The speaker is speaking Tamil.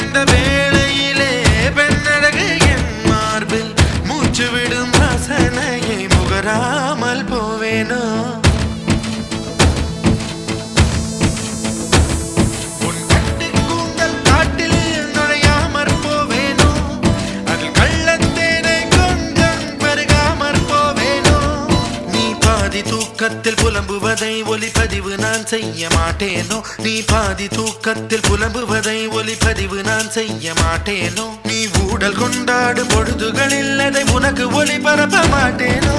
அந்த வேளையிலே பெண்ணழகு என் மார்பில் மூச்சு விடும் வாசனையை முகராமல் போவேனோ தூக்கத்தில் புலம்புவதை ஒலிப்பதிவு நான் செய்ய மாட்டேனோ நீ பாதி தூக்கத்தில் புலம்புவதை ஒலிப்பதிவு நான் செய்ய மாட்டேனோ நீ ஊடல் கொண்டாடும் பொழுதுகளில் அதை உனக்கு ஒளிபரப்ப மாட்டேனோ